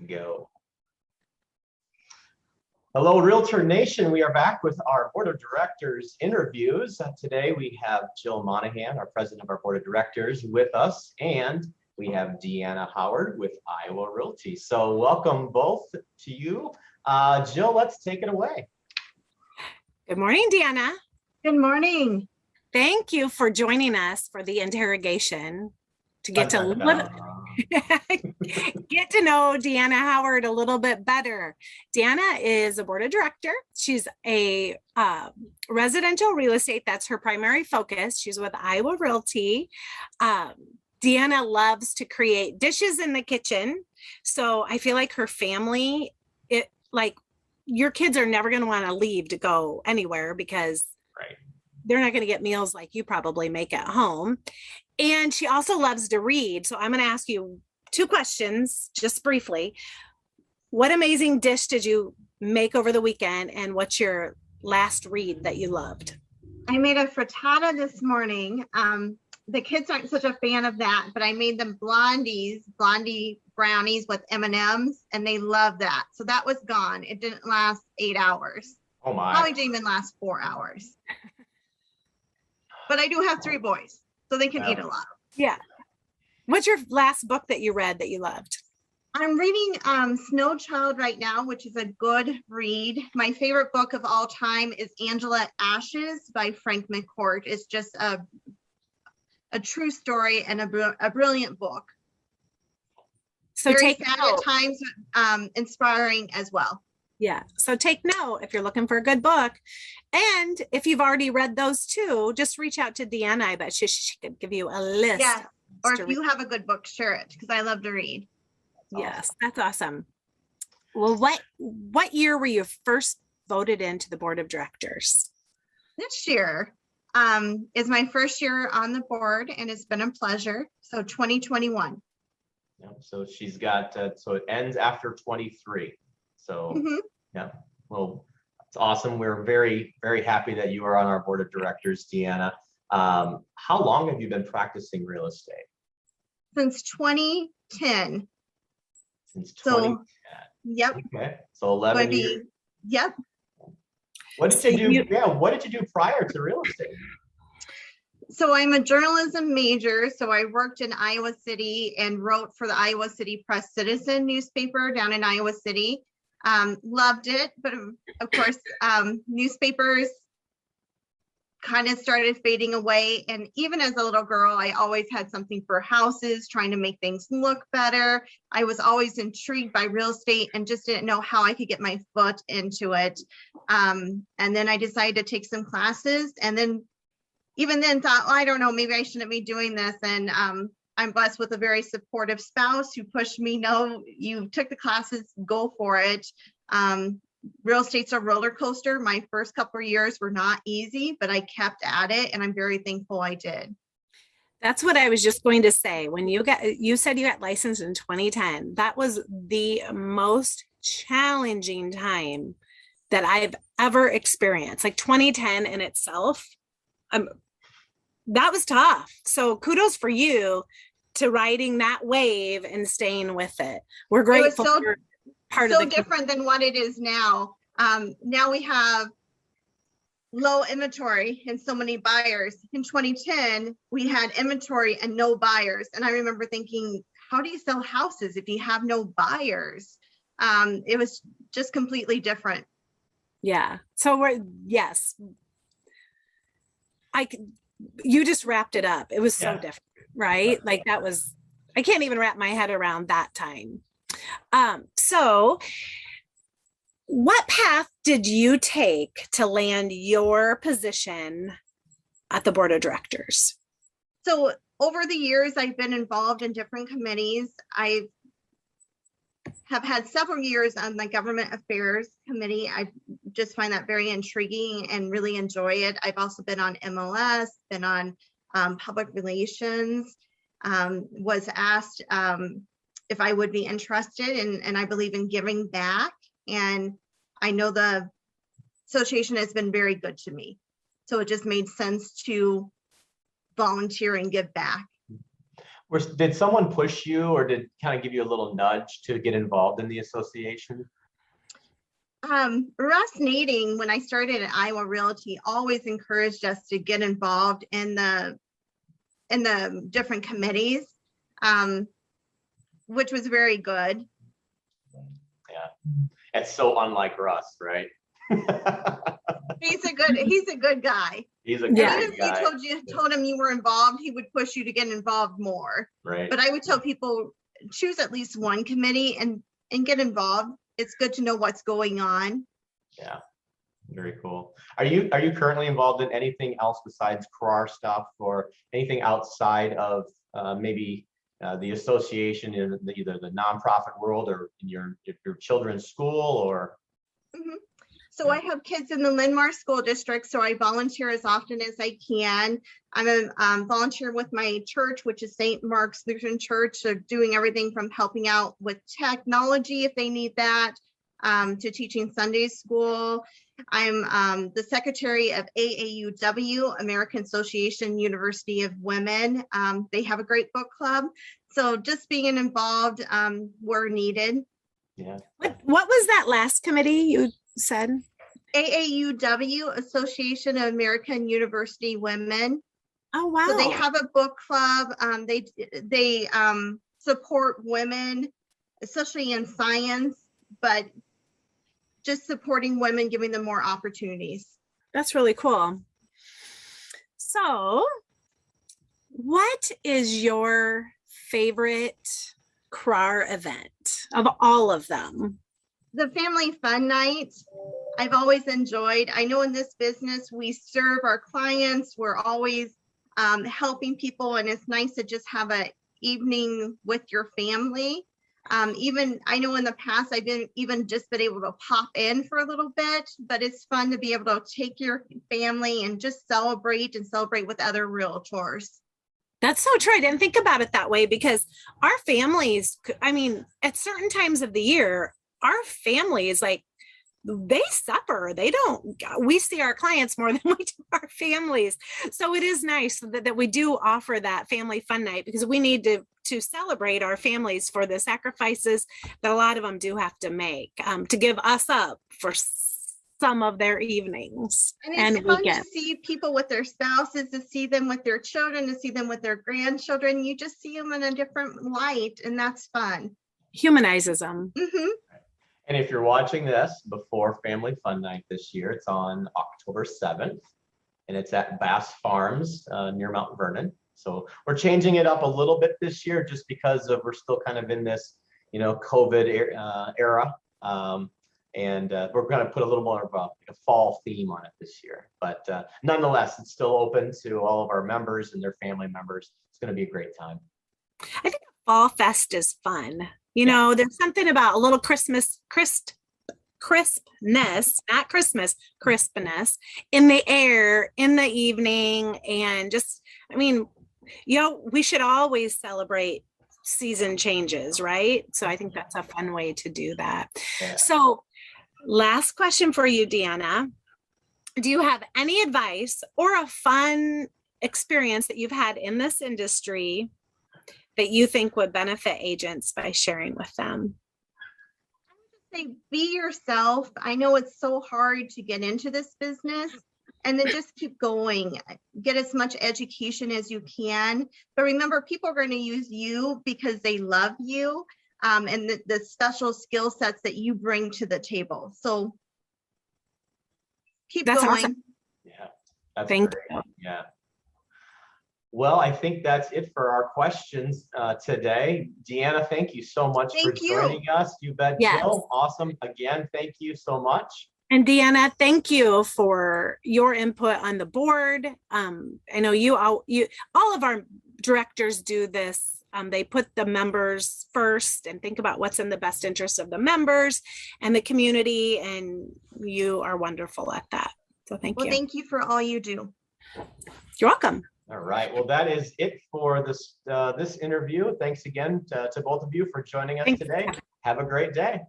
go. Hello, Realtor Nation. We are back with our Board of Directors interviews. Today we have Jill Monahan, our President of our Board of Directors, with us, and we have Deanna Howard with Iowa Realty. So welcome both to you. Jill, let's take it away. Good morning, Deanna. Good morning. Thank you for joining us for the interrogation to get to get to know Deanna Howard a little bit better. Deanna is a board of director. She's a residential real estate. That's her primary focus. She's with Iowa Realty. Deanna loves to create dishes in the kitchen. So I feel like her family, your kids are never going to want to leave to go anywhere because they're not going to get meals like you probably make at home. And she also loves to read. So I'm going to ask you two questions just briefly. What amazing dish did you make over the weekend? And what's your last read that you loved? I made a frittata this morning. The kids aren't such a fan of that, but I made them blondie brownies with M&Ms, and they love that. So that was gone. It didn't last 8 hours. Oh my. Probably didn't even last 4 hours. But I do have 3 boys, so they can eat a lot. Yeah. What's your last book that you read that you loved? I'm reading Snow Child right now, which is a good read. My favorite book of all time is Angela Ashes by Frank McCourt. It's just a true story and a brilliant book. So very take sad note. at times, inspiring as well. Yeah. So take note if you're looking for a good book. And if you've already read those two, just reach out to Deanna. I bet she could give you a list. Yeah. Or if you have a good book, share it, because I love to read. Yes, that's awesome. Well, what year were you first voted into the board of directors? This year is my first year on the board, and it's been a pleasure. So 2021. Yeah, so she's got, so it ends after 23. So yeah, well, it's awesome. We're very, very happy that you are on our board of directors, Deanna. How long have you been practicing real estate? Since 2010. Since 2010. Yep. Okay. So 11 years. Yep. What did you do? Yeah. What did you do prior to real estate? So I'm a journalism major. So I worked in Iowa City and wrote for the Iowa City Press Citizen newspaper down in Iowa City. Loved it, but of course, newspapers kind of started fading away. And even as a little girl, I always had something for houses, trying to make things look better. I was always intrigued by real estate and just didn't know how I could get my foot into it. And then I decided to take some classes, and then even then thought, I don't know, maybe I shouldn't be doing this. And I'm blessed with a very supportive spouse who pushed me. No, you took the classes, go for it. Real estate's a roller coaster. My first couple of years were not easy, but I kept at it, and I'm very thankful I did. That's what I was just going to say. When you said you got licensed in 2010, that was the most challenging time that I've ever experienced. Like 2010 in itself, that was tough. So kudos for you to riding that wave and staying with it. We're grateful for part of the different than what it is now. Now we have low inventory and so many buyers. In 2010, we had inventory and no buyers. And I remember thinking, how do you sell houses if you have no buyers? It was just completely different. Yeah. So you just wrapped it up. It was so different, right? Like that was, I can't even wrap my head around that time. So what path did you take to land your position at the board of directors? So over the years, I've been involved in different committees. I have had several years on the government affairs committee. I just find that very intriguing and really enjoy it. I've also been on MLS, been on public relations, was asked if I would be interested, and I believe in giving back. And I know the association has been very good to me. So it just made sense to volunteer and give back. Did someone push you or did kind of give you a little nudge to get involved in the association? Russ Nading, when I started at Iowa Realty, always encouraged us to get involved in the different committees, which was very good. Yeah, it's so unlike Russ, right? He's a good guy. He's a And great even if guy. you told him you were involved, he would push you to get involved more. Right. But I would tell people, choose at least one committee and get involved. It's good to know what's going on. Yeah, very cool. Are you currently involved in anything else besides CRAAR stuff, or anything outside of maybe the association in either the nonprofit world or in your children's school or? Mm-hmm. So I have kids in the Linn-Mar School District, so I volunteer as often as I can. I'm a volunteer with my church, which is St. Mark's Lutheran Church, so doing everything from helping out with technology if they need that, to teaching Sunday school. I'm the secretary of AAUW, American Association University of Women. They have a great book club. So just being involved where needed. Yeah. What was that last committee you said? AAUW, Association of American University Women. Oh, wow. So they have a book club. They support women, especially in science, but just supporting women, giving them more opportunities. That's really cool. So what is your favorite CRAAR event of all of them? The family fun night, I've always enjoyed. I know in this business, we serve our clients. We're always helping people, and it's nice to just have an evening with your family. Even I know in the past, I've been able to pop in for a little bit, but it's fun to be able to take your family and just celebrate with other realtors. That's so true. I didn't think about it that way, because our families, I mean, at certain times of the year, our families, like, they suffer. We see our clients more than we do our families. So it is nice that we do offer that family fun night, because we need to celebrate our families for the sacrifices that a lot of them do have to make to give us up for some of their evenings and it's fun to see people with their spouses, to see them with their children, to see them with their grandchildren. You just see them in a different light, and that's fun. Humanizes them. Mm-hmm. And if you're watching this before Family Fun Night this year, it's on October 7th, and it's at Bass Farms near Mount Vernon. So we're changing it up a little bit this year just because we're still kind of in this, COVID era. And we're going to put a little more of a fall theme on it this year. But nonetheless, it's still open to all of our members and their family members. It's going to be a great time. I think Fall Fest is fun. There's something about a little crispness in the air in the evening. And just, we should always celebrate season changes, right? So I think that's a fun way to do that. Yeah. So last question for you, Deanna. Do you have any advice or a fun experience that you've had in this industry that you think would benefit agents by sharing with them? I would say be yourself. I know it's so hard to get into this business, and then just keep going. Get as much education as you can. But remember, people are going to use you because they love you, and the special skill sets that you bring to the table. So keep going. Awesome. Yeah, that's Thank great. you. Yeah. Well, I think that's it for our questions today. Deanna, thank you so much for joining us. You bet, yes. Jill. Awesome. Again, thank you so much. And Deanna, thank you for your input on the board. I know all of our directors do this. They put the members first and think about what's in the best interest of the members and the community, and you are wonderful at that. So thank you. Well, thank you for all you do. You're welcome. All right. Well, that is it for this interview. Thanks again to both of you for joining us today. Have a great day.